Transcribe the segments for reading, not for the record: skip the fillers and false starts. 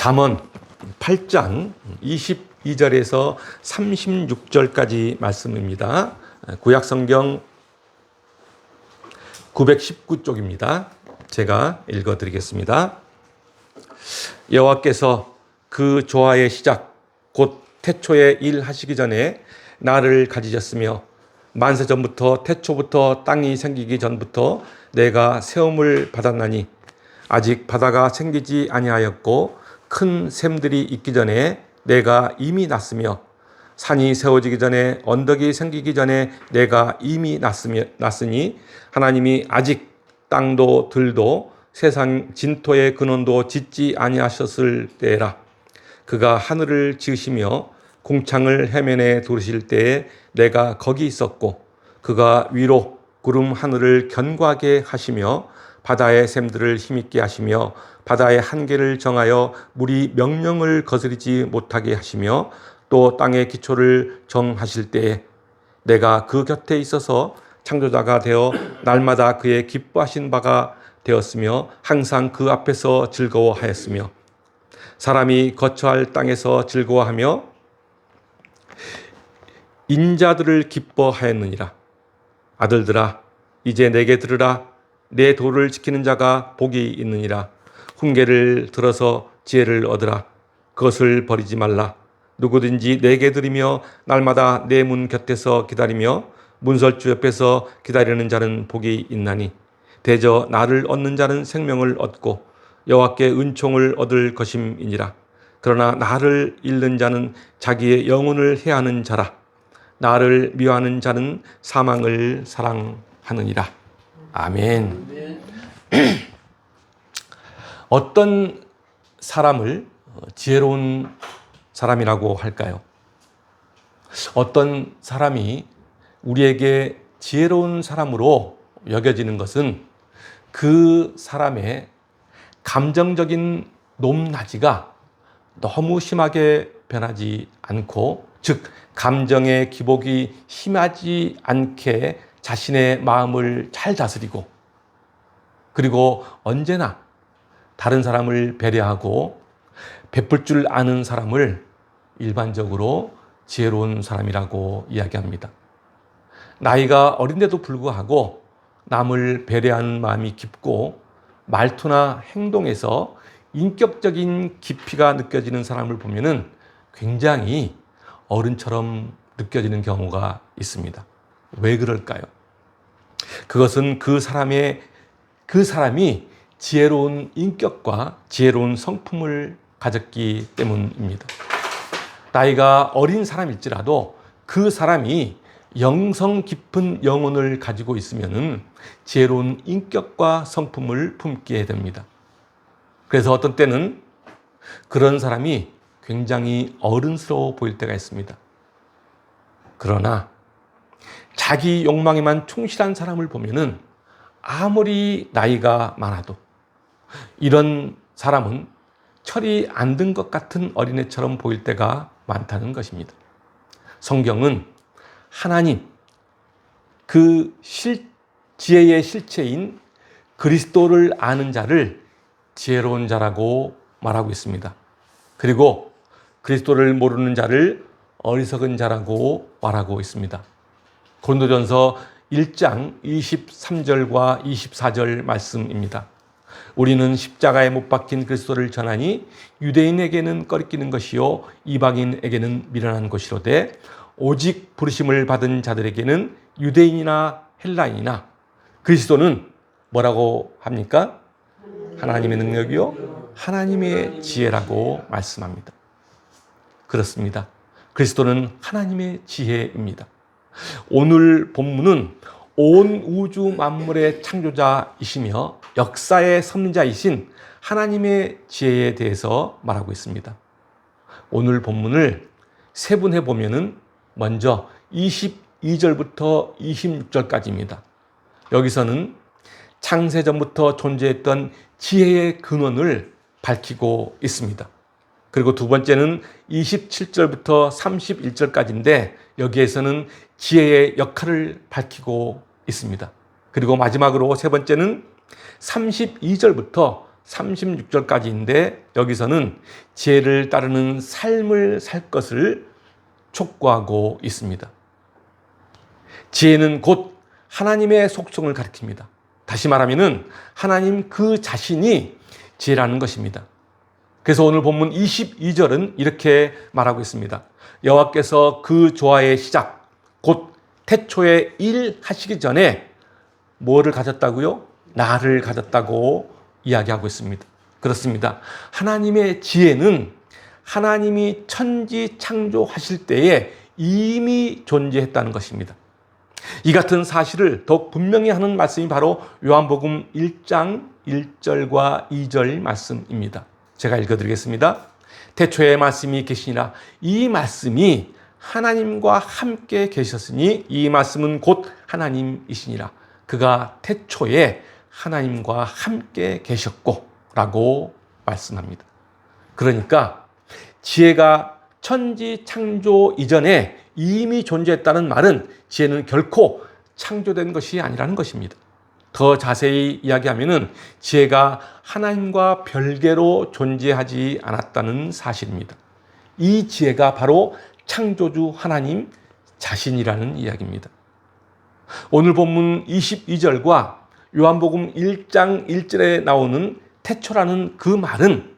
잠언 8장 22절에서 36절까지 말씀입니다. 구약성경 919쪽입니다. 제가 읽어드리겠습니다. 여호와께서 그 조화의 시작 곧 태초에 일하시기 전에 나를 가지셨으며 만세 전부터 태초부터 땅이 생기기 전부터 내가 세움을 받았나니 아직 바다가 생기지 아니하였고 큰 샘들이 있기 전에 내가 이미 났으며 산이 세워지기 전에 언덕이 생기기 전에 내가 이미 났으니 하나님이 아직 땅도 들도 세상 진토의 근원도 짓지 아니하셨을 때라. 그가 하늘을 지으시며 공창을 해면에 두르실 때에 내가 거기 있었고 그가 위로 구름 하늘을 견고하게 하시며 바다의 샘들을 힘있게 하시며 바다의 한계를 정하여 물이 명령을 거스르지 못하게 하시며 또 땅의 기초를 정하실 때에 내가 그 곁에 있어서 창조자가 되어 날마다 그의 기뻐하신 바가 되었으며 항상 그 앞에서 즐거워하였으며 사람이 거처할 땅에서 즐거워하며 인자들을 기뻐하였느니라. 아들들아 이제 내게 들으라. 내 도를 지키는 자가 복이 있느니라. 훈계를 들어서 지혜를 얻으라. 그것을 버리지 말라. 누구든지 내게 들으며 날마다 내 문 곁에서 기다리며 문설주 옆에서 기다리는 자는 복이 있나니 대저 나를 얻는 자는 생명을 얻고 여호와께 은총을 얻을 것임이니라. 그러나 나를 잃는 자는 자기의 영혼을 해하는 자라. 나를 미워하는 자는 사망을 사랑하느니라. 아멘. 어떤 사람을 지혜로운 사람이라고 할까요? 어떤 사람이 우리에게 지혜로운 사람으로 여겨지는 것은 그 사람의 감정적인 높낮이가 너무 심하게 변하지 않고, 즉 감정의 기복이 심하지 않게 자신의 마음을 잘 다스리고, 그리고 언제나 다른 사람을 배려하고 베풀 줄 아는 사람을 일반적으로 지혜로운 사람이라고 이야기합니다. 나이가 어린데도 불구하고 남을 배려하는 마음이 깊고 말투나 행동에서 인격적인 깊이가 느껴지는 사람을 보면은 굉장히 어른처럼 느껴지는 경우가 있습니다. 왜 그럴까요? 그것은 그 사람이 지혜로운 인격과 지혜로운 성품을 가졌기 때문입니다. 나이가 어린 사람일지라도 그 사람이 영성 깊은 영혼을 가지고 있으면은 지혜로운 인격과 성품을 품게 됩니다. 그래서 어떤 때는 그런 사람이 굉장히 어른스러워 보일 때가 있습니다. 그러나 자기 욕망에만 충실한 사람을 보면은 아무리 나이가 많아도 이런 사람은 철이 안 든 것 같은 어린애처럼 보일 때가 많다는 것입니다. 성경은 하나님, 그 지혜의 실체인 그리스도를 아는 자를 지혜로운 자라고 말하고 있습니다. 그리고 그리스도를 모르는 자를 어리석은 자라고 말하고 있습니다. 고린도전서 1장 23절과 24절 말씀입니다. 우리는 십자가에 못 박힌 그리스도를 전하니 유대인에게는 꺼리끼는 것이요 이방인에게는 미련한 것이로되 오직 부르심을 받은 자들에게는 유대인이나 헬라인이나 그리스도는 뭐라고 합니까? 하나님의 능력이요 하나님의 지혜라고 말씀합니다. 그렇습니다. 그리스도는 하나님의 지혜입니다. 오늘 본문은 온 우주 만물의 창조자이시며 역사의 섭리자이신 하나님의 지혜에 대해서 말하고 있습니다. 오늘 본문을 세분해 보면은 먼저 22절부터 26절까지입니다. 여기서는 창세전부터 존재했던 지혜의 근원을 밝히고 있습니다. 그리고 두 번째는 27절부터 31절까지인데 여기에서는 지혜의 역할을 밝히고 있습니다. 그리고 마지막으로 세 번째는 32절부터 36절까지인데 여기서는 지혜를 따르는 삶을 살 것을 촉구하고 있습니다. 지혜는 곧 하나님의 속성을 가리킵니다. 다시 말하면 하나님 그 자신이 지혜라는 것입니다. 그래서 오늘 본문 22절은 이렇게 말하고 있습니다. 여호와께서 그 조화의 시작, 곧 태초에 일하시기 전에 뭐를 가졌다고요? 나를 가졌다고 이야기하고 있습니다. 그렇습니다. 하나님의 지혜는 하나님이 천지 창조하실 때에 이미 존재했다는 것입니다. 이 같은 사실을 더욱 분명히 하는 말씀이 바로 요한복음 1장 1절과 2절 말씀입니다. 제가 읽어드리겠습니다. 태초에 말씀이 계시니라. 이 말씀이 하나님과 함께 계셨으니 이 말씀은 곧 하나님이시니라. 그가 태초에 하나님과 함께 계셨고 라고 말씀합니다. 그러니까 지혜가 천지 창조 이전에 이미 존재했다는 말은 지혜는 결코 창조된 것이 아니라는 것입니다. 더 자세히 이야기하면 지혜가 하나님과 별개로 존재하지 않았다는 사실입니다. 이 지혜가 바로 창조주 하나님 자신이라는 이야기입니다. 오늘 본문 22절과 요한복음 1장 1절에 나오는 태초라는 그 말은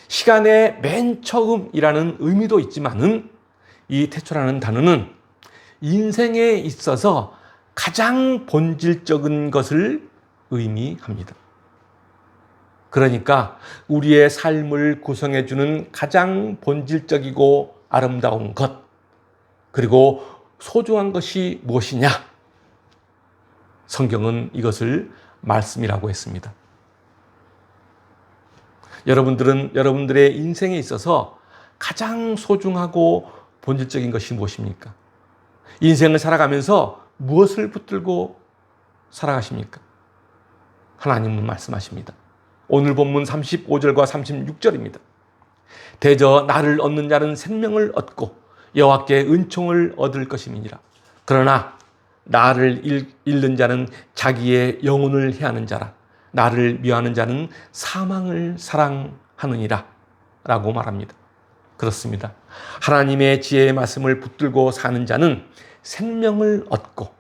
시간의 맨 처음이라는 의미도 있지만은 이 태초라는 단어는 인생에 있어서 가장 본질적인 것을 의미합니다. 그러니까 우리의 삶을 구성해주는 가장 본질적이고 아름다운 것, 그리고 소중한 것이 무엇이냐? 성경은 이것을 말씀이라고 했습니다. 여러분들은 여러분들의 인생에 있어서 가장 소중하고 본질적인 것이 무엇입니까? 인생을 살아가면서 무엇을 붙들고 살아가십니까? 하나님은 말씀하십니다. 오늘 본문 35절과 36절입니다. 대저 나를 얻는 자는 생명을 얻고 여호와께 은총을 얻을 것임이니라. 그러나 나를 잃는 자는 자기의 영혼을 해하는 자라. 나를 미워하는 자는 사망을 사랑하느니라 라고 말합니다. 그렇습니다. 하나님의 지혜의 말씀을 붙들고 사는 자는 생명을 얻고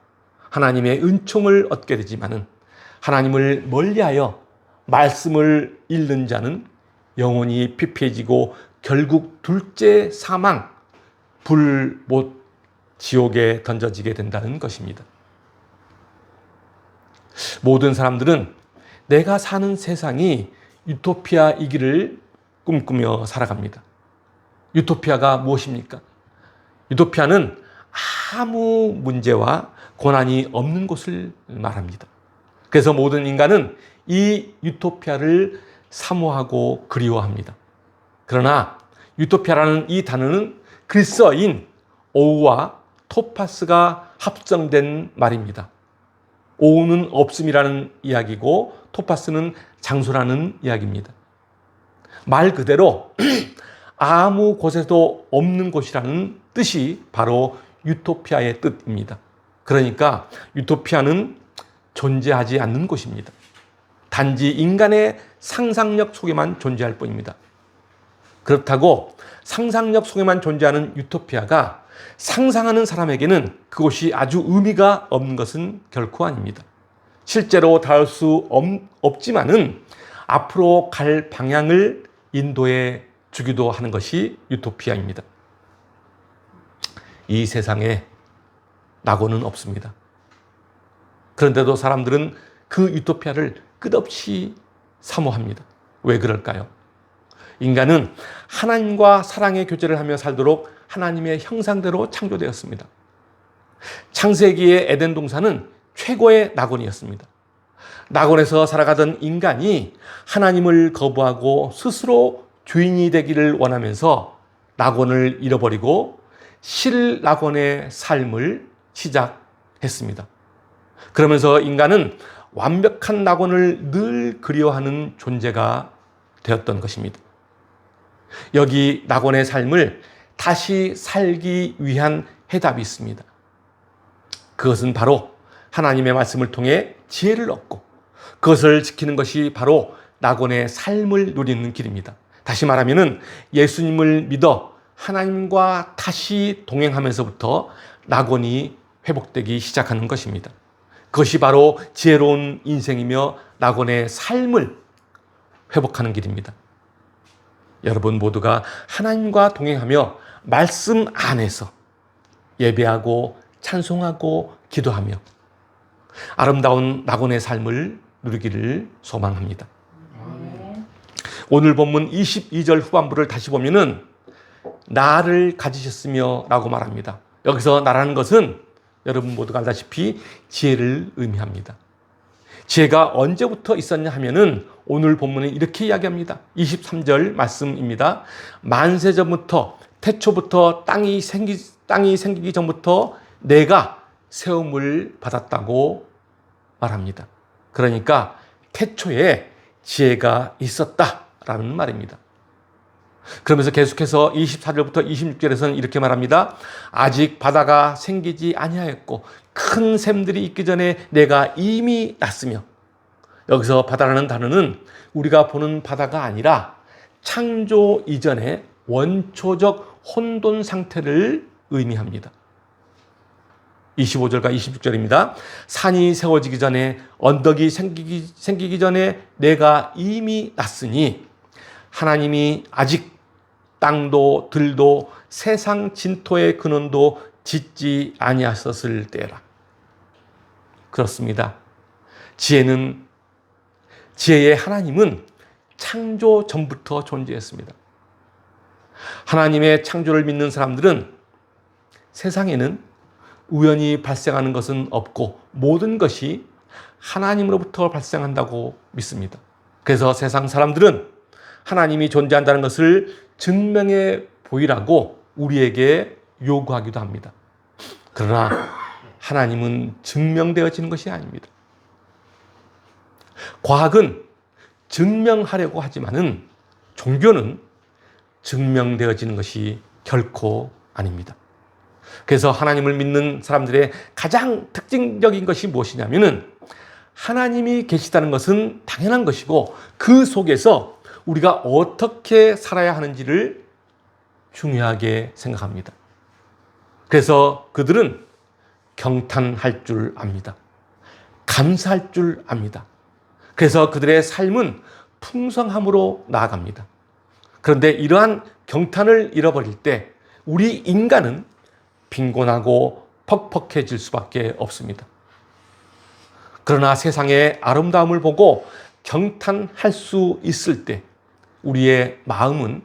하나님의 은총을 얻게 되지만은 하나님을 멀리하여 말씀을 잃는 자는 영혼이 피폐해지고 결국 둘째 사망, 불못 지옥에 던져지게 된다는 것입니다. 모든 사람들은 내가 사는 세상이 유토피아이기를 꿈꾸며 살아갑니다. 유토피아가 무엇입니까? 유토피아는 아무 문제와 고난이 없는 곳을 말합니다. 그래서 모든 인간은 이 유토피아를 사모하고 그리워합니다. 그러나 유토피아라는 이 단어는 그리스어인 오우와 토파스가 합성된 말입니다. 오우는 없음이라는 이야기고 토파스는 장소라는 이야기입니다. 말 그대로 아무 곳에도 없는 곳이라는 뜻이 바로 유토피아의 뜻입니다. 그러니까 유토피아는 존재하지 않는 곳입니다. 단지 인간의 상상력 속에만 존재할 뿐입니다. 그렇다고 상상력 속에만 존재하는 유토피아가 상상하는 사람에게는 그곳이 아주 의미가 없는 것은 결코 아닙니다. 실제로 닿을 수 없지만은 앞으로 갈 방향을 인도해 주기도 하는 것이 유토피아입니다. 이 세상에 낙오는 없습니다. 그런데도 사람들은 그 유토피아를 끝없이 사모합니다. 왜 그럴까요? 인간은 하나님과 사랑의 교제를 하며 살도록 하나님의 형상대로 창조되었습니다. 창세기의 에덴 동산은 최고의 낙원이었습니다. 낙원에서 살아가던 인간이 하나님을 거부하고 스스로 주인이 되기를 원하면서 낙원을 잃어버리고 실낙원의 삶을 시작했습니다. 그러면서 인간은 완벽한 낙원을 늘 그리워하는 존재가 되었던 것입니다. 여기 낙원의 삶을 다시 살기 위한 해답이 있습니다. 그것은 바로 하나님의 말씀을 통해 지혜를 얻고 그것을 지키는 것이 바로 낙원의 삶을 누리는 길입니다. 다시 말하면은 예수님을 믿어 하나님과 다시 동행하면서부터 낙원이 회복되기 시작하는 것입니다. 그것이 바로 지혜로운 인생이며 낙원의 삶을 회복하는 길입니다. 여러분 모두가 하나님과 동행하며 말씀 안에서 예배하고 찬송하고 기도하며 아름다운 낙원의 삶을 누리기를 소망합니다. 오늘 본문 22절 후반부를 다시 보면은 나를 가지셨으며 라고 말합니다. 여기서 나라는 것은 여러분 모두가 알다시피 지혜를 의미합니다. 지혜가 언제부터 있었냐 하면은 오늘 본문은 이렇게 이야기합니다. 23절 말씀입니다. 만세 전부터 태초부터 땅이 생기기 전부터 내가 세움을 받았다고 말합니다. 그러니까 태초에 지혜가 있었다라는 말입니다. 그러면서 계속해서 24절부터 26절에서는 이렇게 말합니다. 아직 바다가 생기지 아니하였고 큰 샘들이 있기 전에 내가 이미 났으며, 여기서 바다라는 단어는 우리가 보는 바다가 아니라 창조 이전의 원초적 혼돈 상태를 의미합니다. 25절과 26절입니다. 산이 세워지기 전에, 언덕이 생기기 전에 내가 이미 났으니 하나님이 아직 땅도 들도 세상 진토의 근원도 짓지 아니하셨을 때라. 그렇습니다. 지혜의 하나님은 창조 전부터 존재했습니다. 하나님의 창조를 믿는 사람들은 세상에는 우연히 발생하는 것은 없고 모든 것이 하나님으로부터 발생한다고 믿습니다. 그래서 세상 사람들은 하나님이 존재한다는 것을 증명해 보이라고 우리에게 요구하기도 합니다. 그러나 하나님은 증명되어지는 것이 아닙니다. 과학은 증명하려고 하지만은 종교는 증명되어지는 것이 결코 아닙니다. 그래서 하나님을 믿는 사람들의 가장 특징적인 것이 무엇이냐면은 하나님이 계시다는 것은 당연한 것이고 그 속에서 우리가 어떻게 살아야 하는지를 중요하게 생각합니다. 그래서 그들은 경탄할 줄 압니다. 감사할 줄 압니다. 그래서 그들의 삶은 풍성함으로 나아갑니다. 그런데 이러한 경탄을 잃어버릴 때 우리 인간은 빈곤하고 퍽퍽해질 수밖에 없습니다. 그러나 세상의 아름다움을 보고 경탄할 수 있을 때 우리의 마음은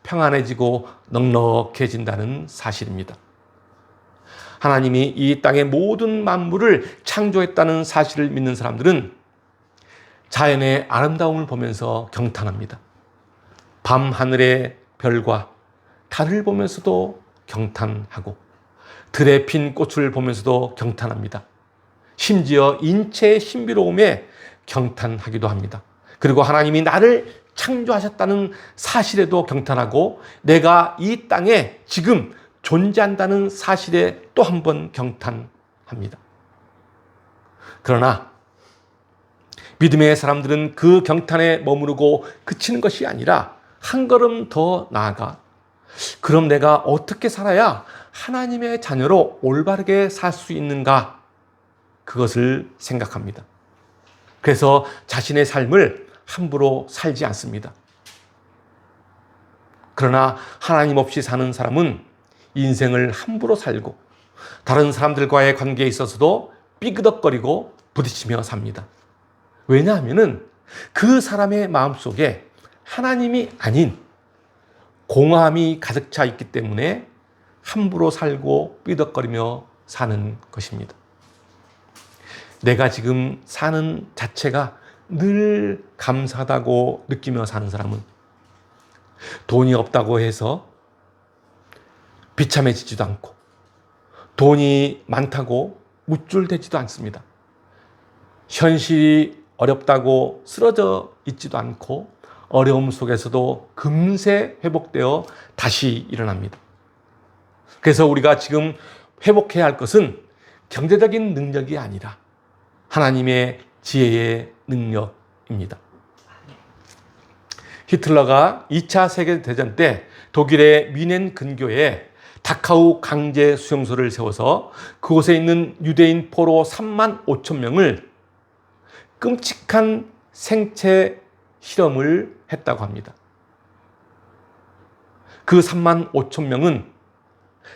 평안해지고 넉넉해진다는 사실입니다. 하나님이 이 땅의 모든 만물을 창조했다는 사실을 믿는 사람들은 자연의 아름다움을 보면서 경탄합니다. 밤 하늘의 별과 달을 보면서도 경탄하고 들에 핀 꽃을 보면서도 경탄합니다. 심지어 인체의 신비로움에 경탄하기도 합니다. 그리고 하나님이 나를 창조하셨다는 사실에도 경탄하고 내가 이 땅에 지금 존재한다는 사실에 또 한 번 경탄합니다. 그러나 믿음의 사람들은 그 경탄에 머무르고 그치는 것이 아니라 한 걸음 더 나아가 그럼 내가 어떻게 살아야 하나님의 자녀로 올바르게 살 수 있는가? 그것을 생각합니다. 그래서 자신의 삶을 함부로 살지 않습니다. 그러나 하나님 없이 사는 사람은 인생을 함부로 살고 다른 사람들과의 관계에 있어서도 삐그덕거리고 부딪히며 삽니다. 왜냐하면 그 사람의 마음속에 하나님이 아닌 공허함이 가득 차 있기 때문에 함부로 살고 삐덕거리며 사는 것입니다. 내가 지금 사는 자체가 늘 감사하다고 느끼며 사는 사람은 돈이 없다고 해서 비참해지지도 않고 돈이 많다고 우쭐대지도 않습니다. 현실이 어렵다고 쓰러져 있지도 않고 어려움 속에서도 금세 회복되어 다시 일어납니다. 그래서 우리가 지금 회복해야 할 것은 경제적인 능력이 아니라 하나님의 지혜의 능력입니다. 히틀러가 2차 세계대전 때 독일의 뮌헨 근교에 다카우 강제 수용소를 세워서 그곳에 있는 유대인 포로 3만 5천 명을 끔찍한 생체 실험을 했다고 합니다. 그 3만 5천 명은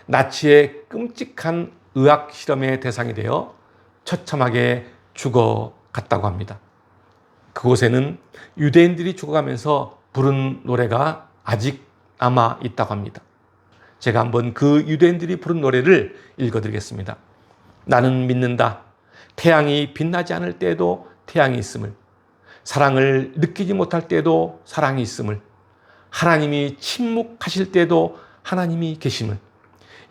나치의 끔찍한 의학 실험의 대상이 되어 처참하게 죽어갔다고 합니다. 그곳에는 유대인들이 죽어가면서 부른 노래가 아직 남아 있다고 합니다. 제가 한번 그 유대인들이 부른 노래를 읽어드리겠습니다. 나는 믿는다. 태양이 빛나지 않을 때에도 태양이 있음을, 사랑을 느끼지 못할 때에도 사랑이 있음을, 하나님이 침묵하실 때에도 하나님이 계심을,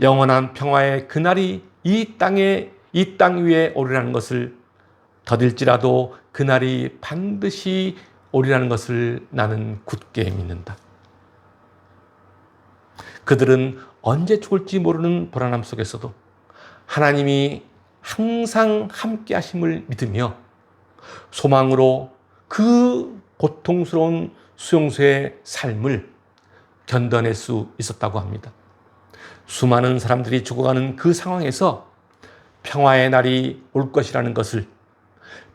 영원한 평화의 그날이 이 땅 위에 오리라는 것을, 더딜지라도 그날이 반드시 오리라는 것을 나는 굳게 믿는다. 그들은 언제 죽을지 모르는 불안함 속에서도 하나님이 항상 함께 하심을 믿으며 소망으로 그 고통스러운 수용소의 삶을 견뎌낼 수 있었다고 합니다. 수많은 사람들이 죽어가는 그 상황에서 평화의 날이 올 것이라는 것을,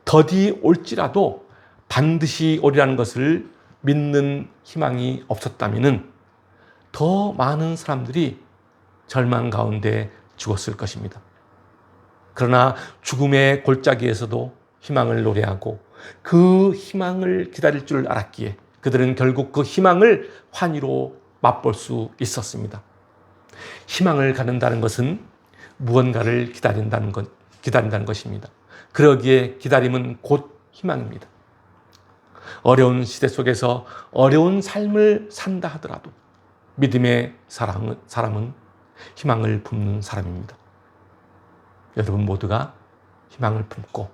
더디 올지라도 반드시 오리라는 것을 믿는 희망이 없었다면 더 많은 사람들이 절망 가운데 죽었을 것입니다. 그러나 죽음의 골짜기에서도 희망을 노래하고 그 희망을 기다릴 줄 알았기에 그들은 결국 그 희망을 환희로 맛볼 수 있었습니다. 희망을 갖는다는 것은 무언가를 기다린다는 것입니다. 그러기에 기다림은 곧 희망입니다. 어려운 시대 속에서 어려운 삶을 산다 하더라도 믿음의 사람은 희망을 품는 사람입니다. 여러분 모두가 희망을 품고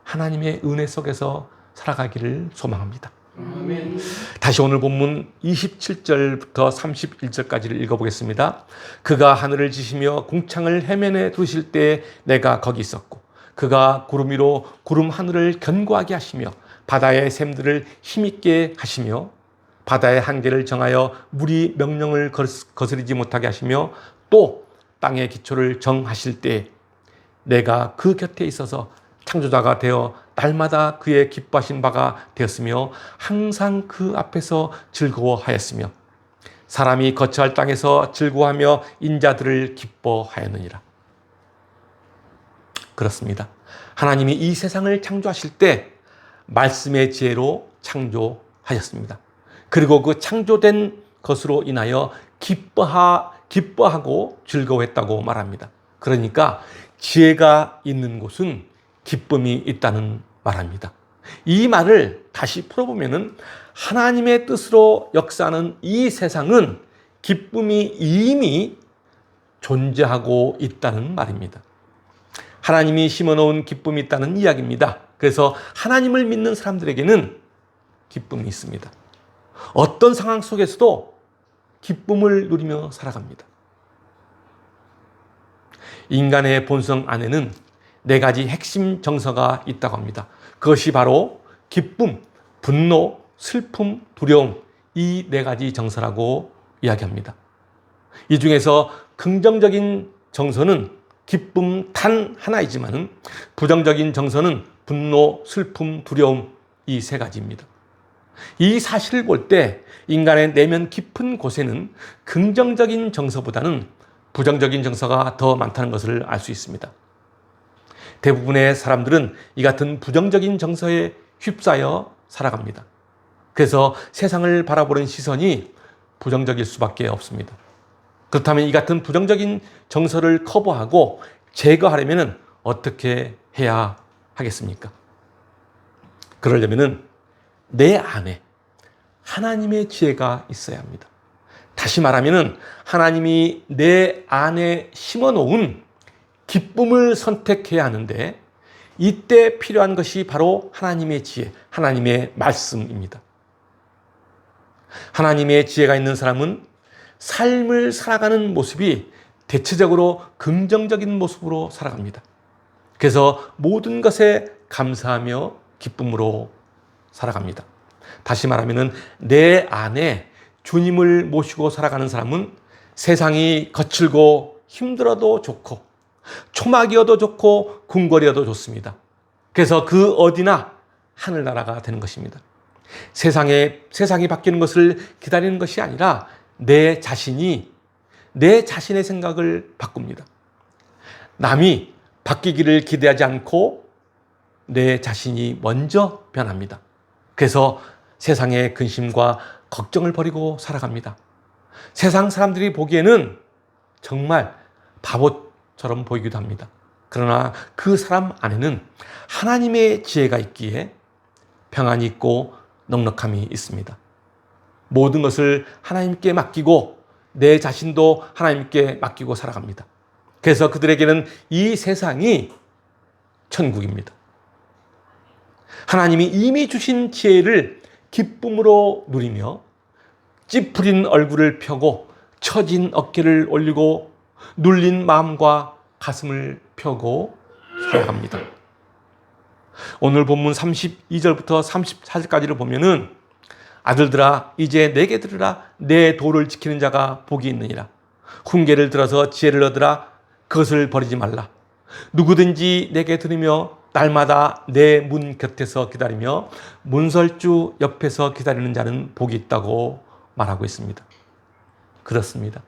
하나님의 은혜 속에서 살아가기를 소망합니다. 아멘. 다시 오늘 본문 27절부터 31절까지를 읽어보겠습니다. 그가 하늘을 지시며 궁창을 해면에 두실 때 내가 거기 있었고, 그가 구름 위로 구름 하늘을 견고하게 하시며 바다의 샘들을 힘있게 하시며 바다의 한계를 정하여 물이 명령을 거스르지 못하게 하시며 또 땅의 기초를 정하실 때 내가 그 곁에 있어서 창조자가 되어 날마다 그의 기뻐하신 바가 되었으며 항상 그 앞에서 즐거워하였으며 사람이 거처할 땅에서 즐거워하며 인자들을 기뻐하였느니라. 그렇습니다. 하나님이 이 세상을 창조하실 때 말씀의 지혜로 창조하셨습니다. 그리고 그 창조된 것으로 인하여 기뻐하고 즐거워했다고 말합니다. 그러니까 지혜가 있는 곳은 기쁨이 있다는 말합니다. 이 말을 다시 풀어보면은 하나님의 뜻으로 역사하는 이 세상은 기쁨이 이미 존재하고 있다는 말입니다. 하나님이 심어놓은 기쁨이 있다는 이야기입니다. 그래서 하나님을 믿는 사람들에게는 기쁨이 있습니다. 어떤 상황 속에서도 기쁨을 누리며 살아갑니다. 인간의 본성 안에는 4가지 핵심 정서가 있다고 합니다. 그것이 바로 기쁨, 분노, 슬픔, 두려움, 이 4가지 정서라고 이야기합니다. 이 중에서 긍정적인 정서는 기쁨 단 하나이지만 부정적인 정서는 분노, 슬픔, 두려움, 이 3가지입니다. 이 사실을 볼 때 인간의 내면 깊은 곳에는 긍정적인 정서보다는 부정적인 정서가 더 많다는 것을 알 수 있습니다. 대부분의 사람들은 이 같은 부정적인 정서에 휩싸여 살아갑니다. 그래서 세상을 바라보는 시선이 부정적일 수밖에 없습니다. 그렇다면 이 같은 부정적인 정서를 커버하고 제거하려면 어떻게 해야 하겠습니까? 그러려면 내 안에 하나님의 지혜가 있어야 합니다. 다시 말하면 하나님이 내 안에 심어놓은 기쁨을 선택해야 하는데 이때 필요한 것이 바로 하나님의 지혜, 하나님의 말씀입니다. 하나님의 지혜가 있는 사람은 삶을 살아가는 모습이 대체적으로 긍정적인 모습으로 살아갑니다. 그래서 모든 것에 감사하며 기쁨으로 살아갑니다. 다시 말하면 내 안에 주님을 모시고 살아가는 사람은 세상이 거칠고 힘들어도 좋고 초막이어도 좋고 궁궐이어도 좋습니다. 그래서 그 어디나 하늘나라가 되는 것입니다. 세상이 바뀌는 것을 기다리는 것이 아니라 내 자신의 생각을 바꿉니다. 남이 바뀌기를 기대하지 않고 내 자신이 먼저 변합니다. 그래서 세상의 근심과 걱정을 버리고 살아갑니다. 세상 사람들이 보기에는 정말 바보처럼 보이기도 합니다. 그러나 그 사람 안에는 하나님의 지혜가 있기에 평안이 있고 넉넉함이 있습니다. 모든 것을 하나님께 맡기고 내 자신도 하나님께 맡기고 살아갑니다. 그래서 그들에게는 이 세상이 천국입니다. 하나님이 이미 주신 지혜를 기쁨으로 누리며 찌푸린 얼굴을 펴고 처진 어깨를 올리고 눌린 마음과 가슴을 펴고 살아갑니다. 오늘 본문 32절부터 34절까지를 보면은 아들들아 이제 내게 들으라 내 도를 지키는 자가 복이 있느니라. 훈계를 들어서 지혜를 얻으라 그것을 버리지 말라. 누구든지 내게 들으며 날마다 내 문 곁에서 기다리며 문설주 옆에서 기다리는 자는 복이 있다고 말하고 있습니다. 그렇습니다.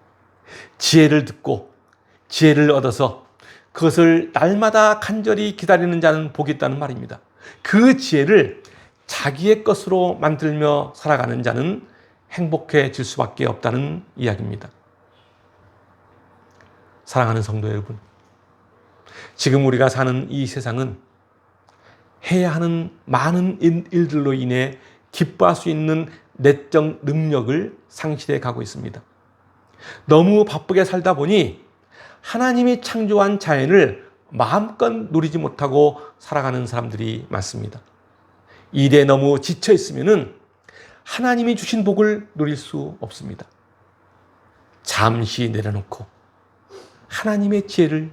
지혜를 듣고 지혜를 얻어서 그것을 날마다 간절히 기다리는 자는 복이 있다는 말입니다. 그 지혜를 자기의 것으로 만들며 살아가는 자는 행복해질 수밖에 없다는 이야기입니다. 사랑하는 성도 여러분, 지금 우리가 사는 이 세상은 해야 하는 많은 일들로 인해 기뻐할 수 있는 내적 능력을 상실해 가고 있습니다. 너무 바쁘게 살다 보니 하나님이 창조한 자연을 마음껏 누리지 못하고 살아가는 사람들이 많습니다. 일에 너무 지쳐 있으면은 하나님이 주신 복을 누릴 수 없습니다. 잠시 내려놓고 하나님의 지혜를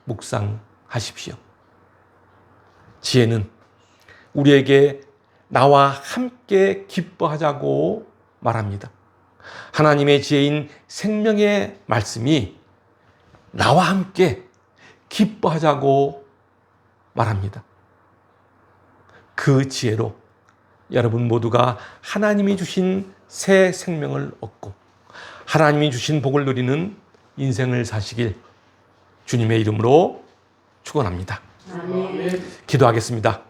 묵상하십시오. 지혜는 우리에게 나와 함께 기뻐하자고 말합니다. 하나님의 지혜인 생명의 말씀이 나와 함께 기뻐하자고 말합니다. 그 지혜로 여러분 모두가 하나님이 주신 새 생명을 얻고 하나님이 주신 복을 누리는 인생을 사시길 주님의 이름으로 축원합니다. 아멘. 기도하겠습니다.